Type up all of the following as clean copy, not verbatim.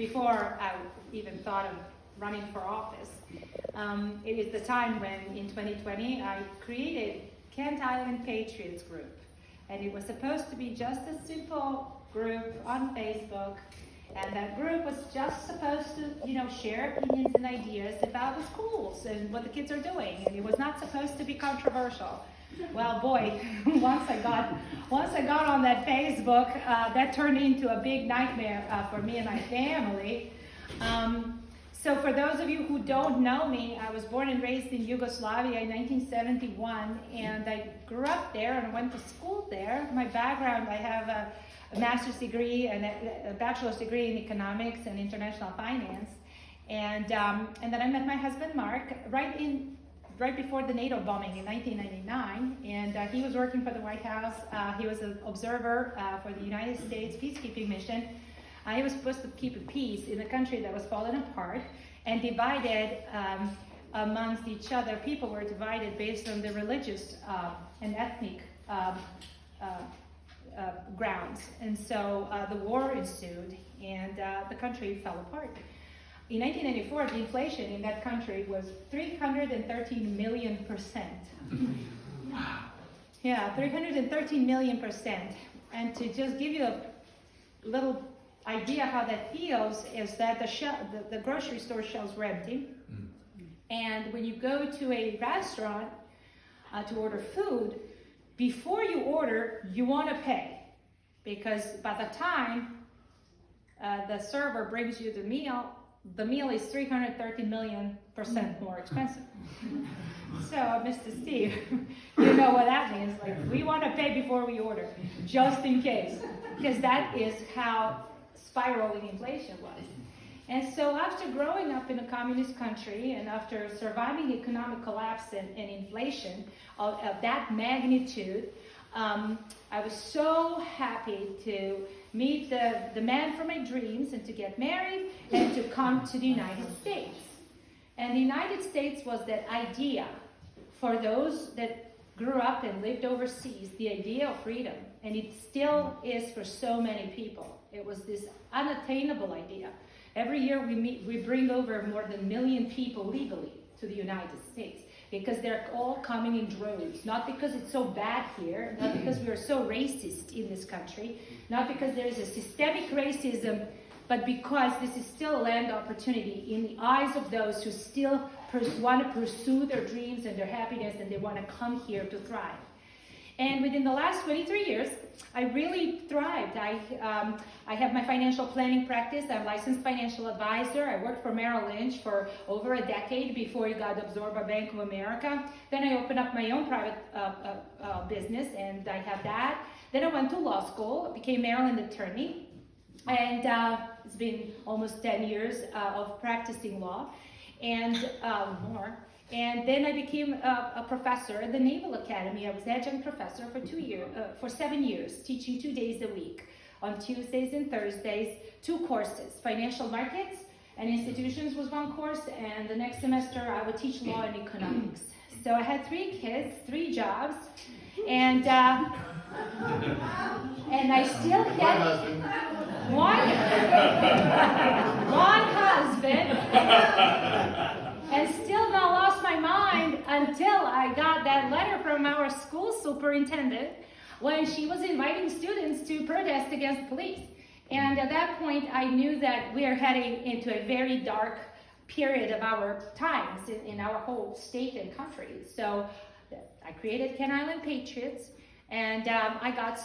before I even thought of running for office. It is the time when, in 2020, I created Kent Island Patriots Group. And it was supposed to be just a simple group on Facebook. And that group was just supposed to, share opinions and ideas about the schools and what the kids are doing. And it was not supposed to be controversial. Well, boy, once I got on that Facebook, that turned into a big nightmare for me and my family. So for those of you who don't know me, I was born and raised in Yugoslavia in 1971, and I grew up there and went to school there. My background, I have a master's degree and a bachelor's degree in economics and international finance. And then I met my husband, Mark, right before the NATO bombing in 1999, and he was working for the White House. He was an observer for the United States peacekeeping mission. He was supposed to keep peace in a country that was falling apart and divided amongst each other. People were divided based on the religious and ethnic grounds. And so the war ensued, and the country fell apart. In 1994, the inflation in that country was 313 million %. Wow. Yeah, 313 million %. And to just give you a little idea how that feels is that the grocery store shelves were empty. And when you go to a restaurant to order food, before you order, you want to pay. Because by the time the server brings you the meal is 330 million % more expensive. So, Mr. Steve, you know what that means. Like, we want to pay before we order, just in case. Because that is how spiraling inflation was. And so after growing up in a communist country and after surviving economic collapse and inflation of that magnitude, I was so happy to meet the man for my dreams and to get married and to come to the United States. And the United States was that idea for those that grew up and lived overseas, the idea of freedom. And it still is for so many people. It was this unattainable idea. Every year we bring over more than 1 million people legally to the United States because they're all coming in droves. Not because it's so bad here, not because we are so racist in this country, not because there is a systemic racism, but because this is still a land opportunity in the eyes of those who still want to pursue their dreams and their happiness, and they want to come here to thrive. And within the last 23 years, I really thrived. I have my financial planning practice. I'm a licensed financial advisor. I worked for Merrill Lynch for over a decade before it got absorbed by Bank of America. Then I opened up my own private business, and I have that. Then I went to law school, became Maryland attorney, and it's been almost 10 years of practicing law, and more. And then I became a professor at the Naval Academy. I was adjunct professor for 7 years, teaching 2 days a week. On Tuesdays and Thursdays, 2 courses. Financial markets and institutions was 1 course, and the next semester I would teach law and economics. So I had 3 kids, 3 jobs, and I still had one husband. And still not lost my mind until I got that letter from our school superintendent when she was inviting students to protest against police. And at that point, I knew that we are heading into a very dark period of our times in our whole state and country. So I created Kent Island Patriots, and I got,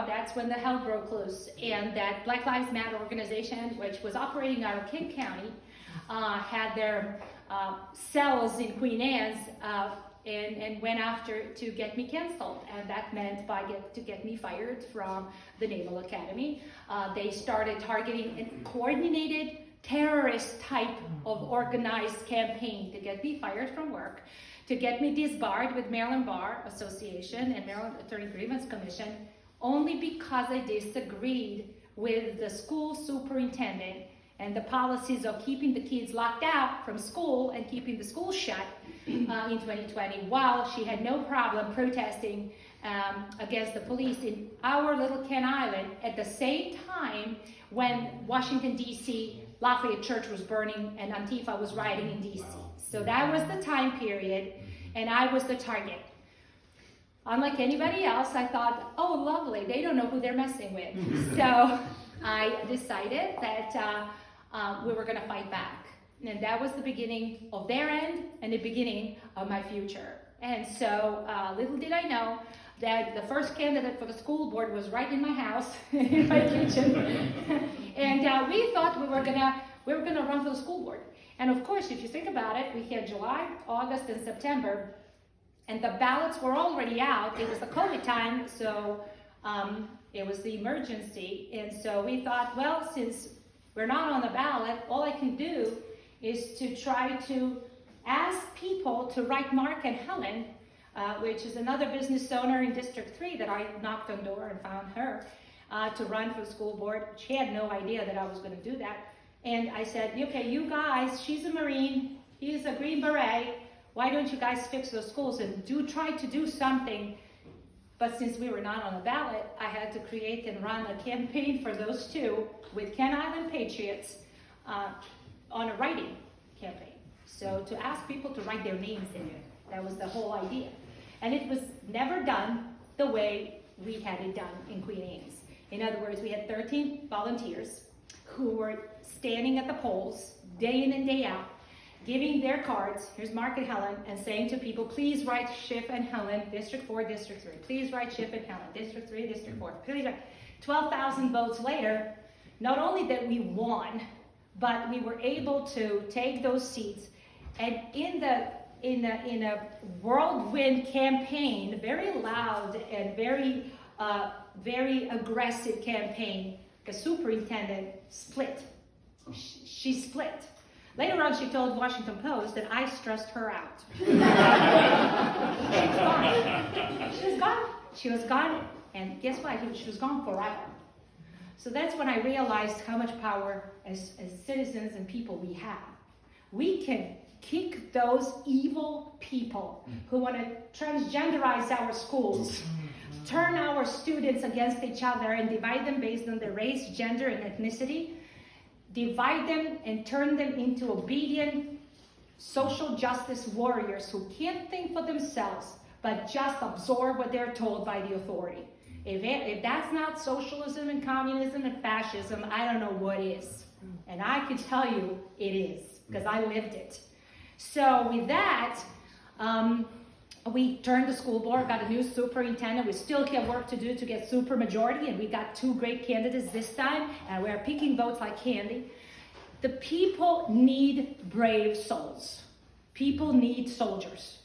that's when the hell broke loose. And that Black Lives Matter organization, which was operating out of King County, had their cells in Queen Anne's and went after to get me canceled, and that meant to get me fired from the Naval Academy. They started targeting a coordinated terrorist type of organized campaign to get me fired from work, to get me disbarred with Maryland Bar Association and Maryland Attorney Grievance Commission, only because I disagreed with the school superintendent and the policies of keeping the kids locked out from school and keeping the school shut in 2020, while she had no problem protesting against the police in our little Kent Island at the same time when Washington, D.C., Lafayette Church was burning and Antifa was rioting in D.C. So that was the time period, and I was the target. Unlike anybody else, I thought, oh, lovely, they don't know who they're messing with. So I decided that we were going to fight back. And that was the beginning of their end and the beginning of my future. And so little did I know that the first candidate for the school board was right in my house, in my kitchen. And we thought we were gonna run for the school board. And of course, if you think about it, we had July, August, and September, and the ballots were already out. It was the COVID time, so it was the emergency. And so we thought, well, since we're not on the ballot, all I can do is to try to ask people to write Mark and Helen, which is another business owner in District 3 that I knocked on door and found her, to run for the school board. She had no idea that I was going to do that. And I said, okay, you guys, she's a Marine, he's a Green Beret, why don't you guys fix those schools and try to do something? But since we were not on the ballot, I had to create and run a campaign for those two with Kent Island Patriots on a writing campaign. So to ask people to write their names in it, that was the whole idea. And it was never done the way we had it done in Queen Anne's. In other words, we had 13 volunteers who were standing at the polls day in and day out, giving their cards, here's Mark and Helen, and saying to people, please write Schiff and Helen, District 4, District 3. Please write Schiff and Helen, District 3, District 4. Please write. 12,000 votes later, not only that we won, but we were able to take those seats, and in a whirlwind campaign, very loud and very aggressive campaign, the superintendent split. She split. Later on, she told Washington Post that I stressed her out. She's gone. She was gone. She was gone, and guess what? She was gone forever. So that's when I realized how much power as citizens and people we have. We can kick those evil people who want to transgenderize our schools, turn our students against each other and divide them based on their race, gender, and ethnicity, divide them and turn them into obedient social justice warriors who can't think for themselves, but just absorb what they're told by the authority. If that's not socialism and communism and fascism, I don't know what is. And I can tell you it is, because I lived it. So with that, we turned the school board, got a new superintendent. We still have work to do to get super majority, and we got two great candidates this time, and we're picking votes like candy. The people need brave souls. People need soldiers.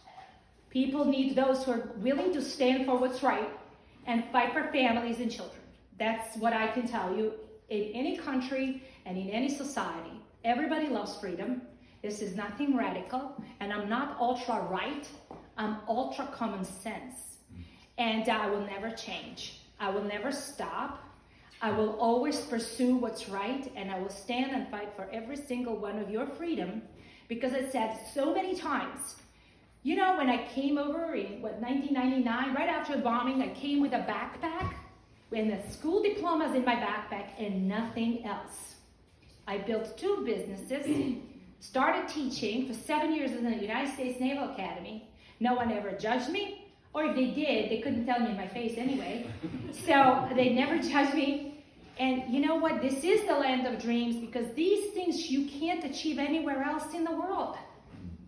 People need those who are willing to stand for what's right and fight for families and children. That's what I can tell you. In any country and in any society, everybody loves freedom. This is nothing radical, and I'm not ultra-right. I'm ultra common sense, and I will never change. I will never stop. I will always pursue what's right, and I will stand and fight for every single one of your freedom, because I said so many times, you know, when I came over in 1999, right after the bombing, I came with a backpack, and the school diplomas in my backpack and nothing else. I built two businesses, started teaching for 7 years in the United States Naval Academy. No one ever judged me, or if they did, they couldn't tell me in my face anyway. So they never judged me. And you know what? This is the land of dreams, because these things you can't achieve anywhere else in the world.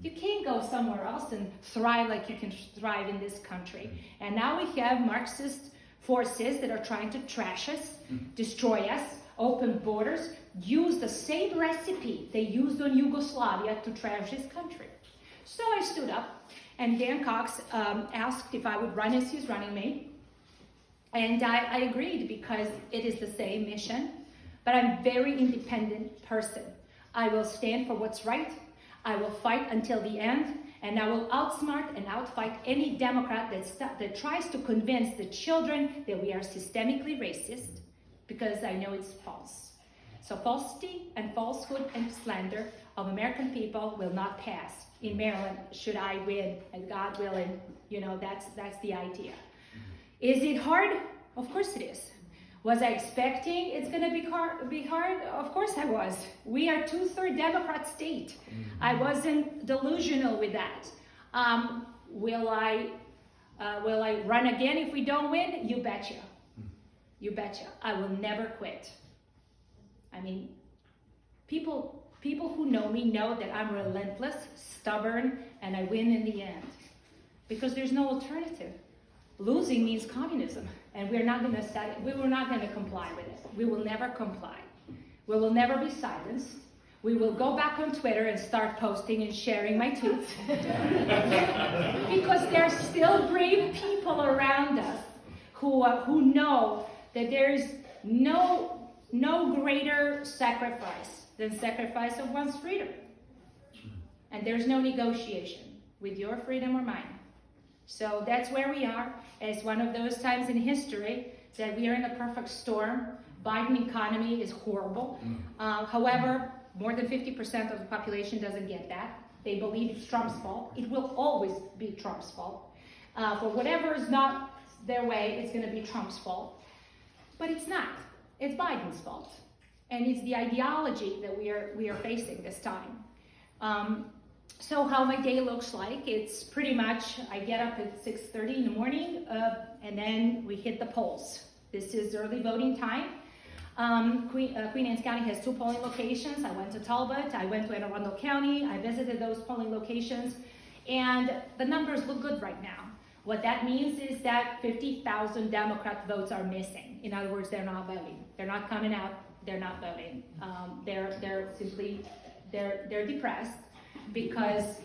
You can't go somewhere else and thrive like you can thrive in this country. And now we have Marxist forces that are trying to trash us, destroy us, open borders, use the same recipe they used on Yugoslavia to trash this country. So I stood up, and Dan Cox asked if I would run as his running mate. And I agreed, because it is the same mission, but I'm a very independent person. I will stand for what's right. I will fight until the end, and I will outsmart and outfight any Democrat that tries to convince the children that we are systemically racist, because I know it's false. So falsity and falsehood and slander of American people will not pass in Maryland should I win, and God willing, you know, that's the idea. Is it hard? Of course it is. Was I expecting it's going to be hard? Of course I was. We are 2/3 Democrat state. I wasn't delusional with that. Will I run again if we don't win? You betcha. You betcha. I will never quit. I mean, people who know me know that I'm relentless, stubborn, and I win in the end. Because there's no alternative. Losing means communism, and we were not going to comply with it. We will never comply. We will never be silenced. We will go back on Twitter and start posting and sharing my tweets. Because there's still brave people around us who know that there's no greater sacrifice than sacrifice of one's freedom. And there's no negotiation with your freedom or mine. So that's where we are. It's one of those times in history that we are in a perfect storm. Biden economy is horrible. However, more than 50% of the population doesn't get that. They believe it's Trump's fault. It will always be Trump's fault. For whatever is not their way, it's going to be Trump's fault. But it's not. It's Biden's fault. And it's the ideology that we are facing this time. So how my day looks like, it's pretty much, I get up at 6:30 in the morning, and then we hit the polls. This is early voting time. Queen Anne's County has 2 polling locations. I went to Talbot, I went to Anne Arundel County, I visited those polling locations, and the numbers look good right now. What that means is that 50,000 Democrat votes are missing. In other words, they're not voting. They're not coming out, they're not voting. They're simply depressed. Because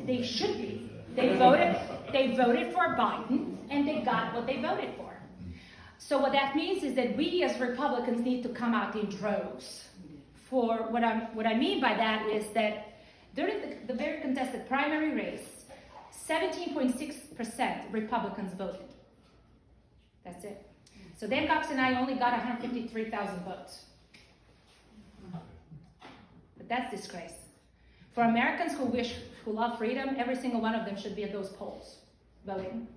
they should be. They voted for Biden, and they got what they voted for. So what that means is that we as Republicans need to come out in droves. For what I mean by that is that during the very contested primary race, 17.6% Republicans voted. That's it. So Dan Cox and I only got 153,000 votes. But that's disgrace. For Americans who love freedom, every single one of them should be at those polls voting.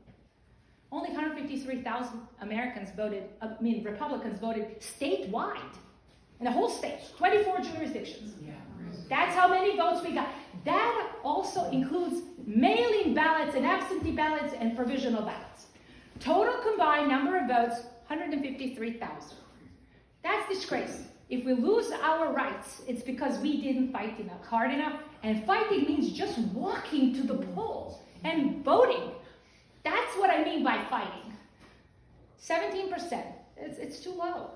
Only 153,000 Republicans voted statewide, in the whole state, 24 jurisdictions. Yeah. That's how many votes we got. That also includes mail-in ballots and absentee ballots and provisional ballots. Total combined number of votes, 153,000. That's disgrace. If we lose our rights, it's because we didn't fight hard enough. And fighting means just walking to the polls and voting. That's what I mean by fighting. 17%, it's too low.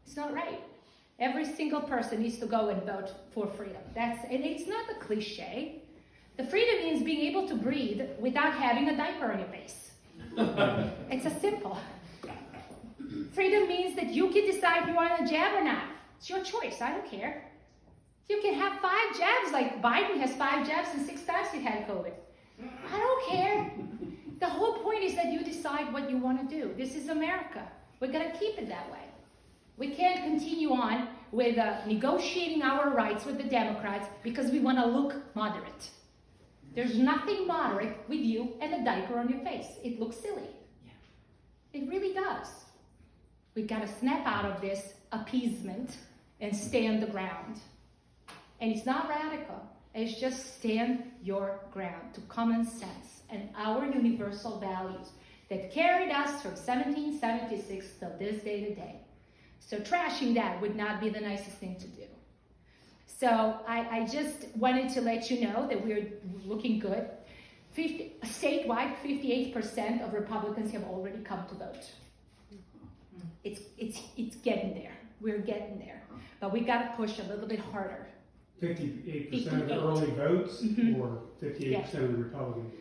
It's not right. Every single person needs to go and vote for freedom. And it's not a cliche. The freedom means being able to breathe without having a diaper on your face. It's as simple. Freedom means that you can decide if you want a jab or not. It's your choice. I don't care. You can have 5 jabs, like Biden has 5 jabs and 6 times he had COVID. I don't care. The whole point is that you decide what you want to do. This is America. We're going to keep it that way. We can't continue on with negotiating our rights with the Democrats because we want to look moderate. There's nothing moderate with you and a diaper on your face. It looks silly. It really does. We've got to snap out of this appeasement and stand the ground. And it's not radical. It's just stand your ground to common sense and our universal values that carried us from 1776 till this day today. So trashing that would not be the nicest thing to do. So I just wanted to let you know that we're looking good. Statewide, 58% of Republicans have already come to vote. It's getting there. We're getting there. But we got to push a little bit harder. 58% of the early votes, or 58% of the Republicans?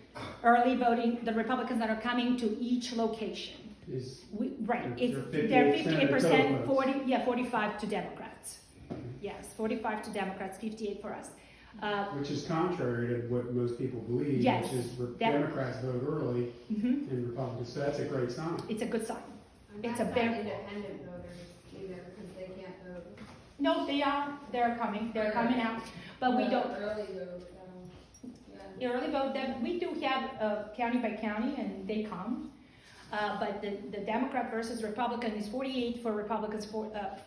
Early voting, the Republicans that are coming to each location. They're 58%, 45 to Democrats. Yes, 45 to Democrats, 58 for us. Which is contrary to what most people believe, yes, which is Democrats vote early and Republicans. So that's a great sign. It's a good sign. It's a very independent voters either because they can't vote. No, they are. They're coming. They're coming out. But we don't. Early vote. early vote, that we do have county by county, and they come. But the Democrat versus Republican is 48 for Republicans,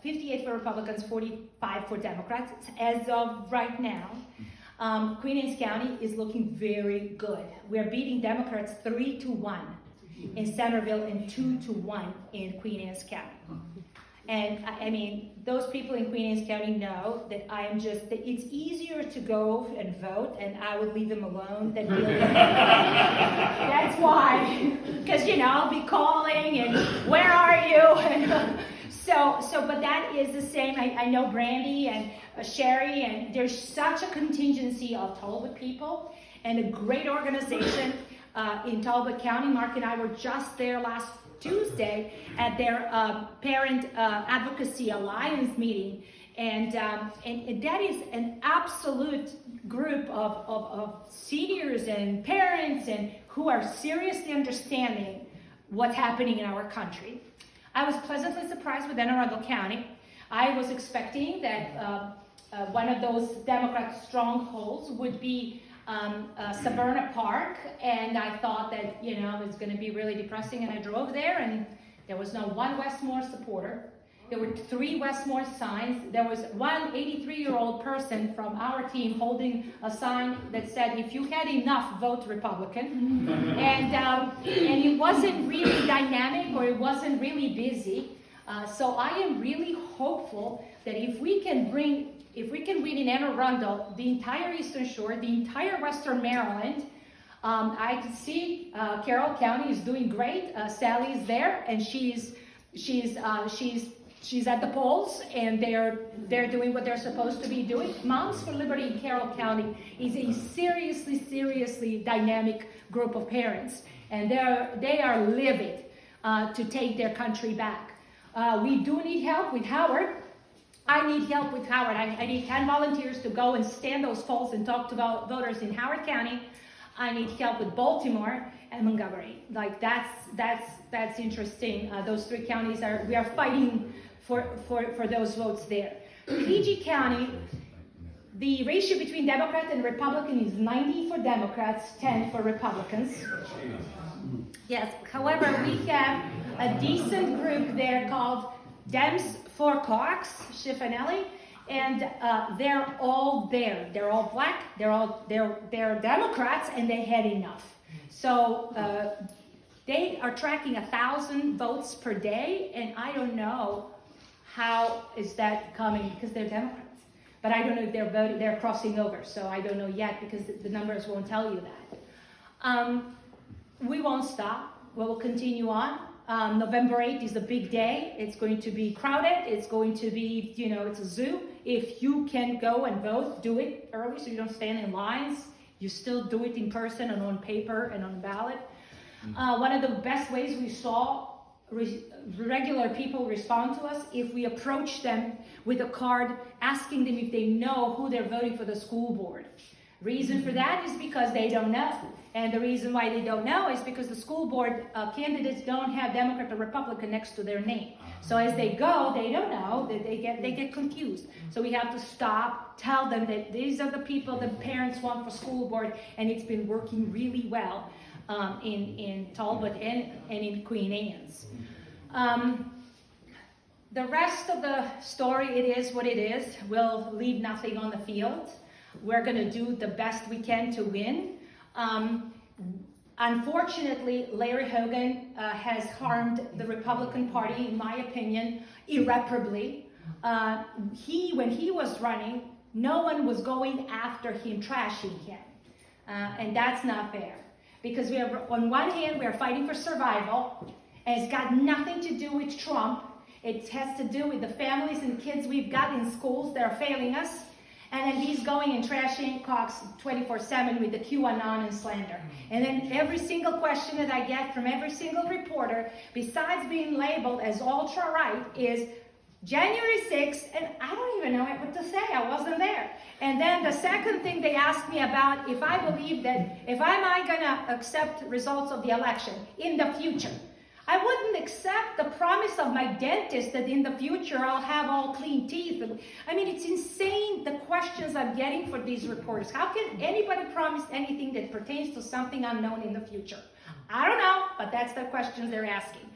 58 for Republicans, 45 for Democrats. As of right now, Queen Anne's County is looking very good. We're beating Democrats 3-1 in Centerville and 2-1 in Queen Anne's County. And I mean, those people in Queen Anne's County know that it's easier to go and vote, and I would leave them alone than deal with them. That's why, because I'll be calling and where are you? And but that is the same. I know Brandy and Sherry, and there's such a contingency of Talbot people and a great organization in Talbot County. Mark and I were just there last Tuesday at their Parent Advocacy Alliance meeting, and that is an absolute group of seniors and parents and who are seriously understanding what's happening in our country. I was pleasantly surprised with Anne Arundel County. I was expecting that one of those Democrat strongholds would be Severna Park, and I thought that it's going to be really depressing, and I drove there and there was no one Westmore supporter. There were 3 Westmore signs. There was one 83-year-old person from our team holding a sign that said, "If you had enough, vote Republican." And it wasn't really dynamic, or it wasn't really busy. So I am really hopeful that if we can win in Anne Arundel, the entire Eastern Shore, the entire Western Maryland, I can see Carroll County is doing great. Sally's there, and she's at the polls, and they're doing what they're supposed to be doing. Moms for Liberty in Carroll County is a seriously dynamic group of parents, and they are livid to take their country back. We do need help with Howard. I need help with Howard. I need 10 volunteers to go and stand those polls and talk to voters in Howard County. I need help with Baltimore and Montgomery. Like that's interesting. Those 3 counties we are fighting for those votes there. PG County, the ratio between Democrat and Republican is 90 for Democrats, 10 for Republicans. Yes. However, we have a decent group there called Dems for Cox, Schifanelli, and they're all there. They're all black. They're Democrats, and they had enough. So they are tracking 1,000 votes per day, and I don't know how is that coming, because they're Democrats. But I don't know if they're voting. They're crossing over, so I don't know yet, because the numbers won't tell you that. We won't stop. We will continue on. November 8th is a big day. It's going to be crowded. It's going to be, it's a zoo. If you can go and vote, do it early so you don't stand in lines. You still do it in person and on paper and on ballot. One of the best ways we saw regular people respond to us, if we approach them with a card asking them if they know who they're voting for the school board. Reason for that is because they don't know. And the reason why they don't know is because the school board candidates don't have Democrat or Republican next to their name. So as they go, they don't know, they get confused. So we have to stop, tell them that these are the people the parents want for school board, and it's been working really well in Talbot and in Queen Anne's. The rest of the story, it is what it is. We'll leave nothing on the field. We're going to do the best we can to win. Unfortunately, Larry Hogan has harmed the Republican Party, in my opinion, irreparably. When he was running, no one was going after him, trashing him. And that's not fair. Because on one hand, we are fighting for survival, and it's got nothing to do with Trump. It has to do with the families and kids we've got in schools that are failing us. And then he's going and trashing Cox 24/7 with the QAnon and slander. And then every single question that I get from every single reporter, besides being labeled as ultra-right, is January 6th, and I don't even know what to say. I wasn't there. And then the second thing they asked me about, if I believe that, if am I going to accept results of the election in the future. I wouldn't accept the promise of my dentist that in the future I'll have all clean teeth. I mean, it's insane the questions I'm getting for these reporters. How can anybody promise anything that pertains to something unknown in the future? I don't know, but that's the questions they're asking.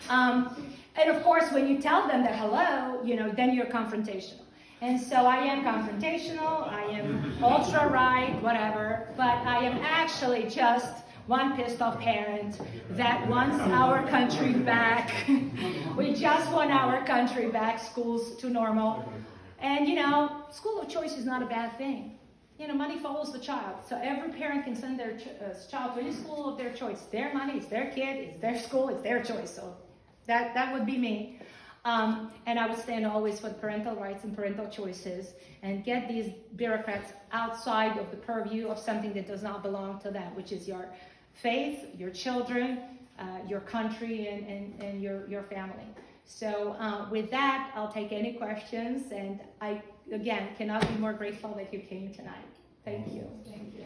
And of course, when you tell them that hello, then you're confrontational. And so I am confrontational, I am ultra right, whatever, but I am actually just one pissed off parent that wants our country back. We just want our country back, schools to normal. And school of choice is not a bad thing. Money follows the child. So every parent can send their child to any school of their choice. Their money, it's their kid, it's their school, it's their choice. So that would be me. And I would stand always for parental rights and parental choices and get these bureaucrats outside of the purview of something that does not belong to them, which is your faith, your children, your country, and your family. So with that, I'll take any questions, and I, again, cannot be more grateful that you came tonight. Thank you. Thank you.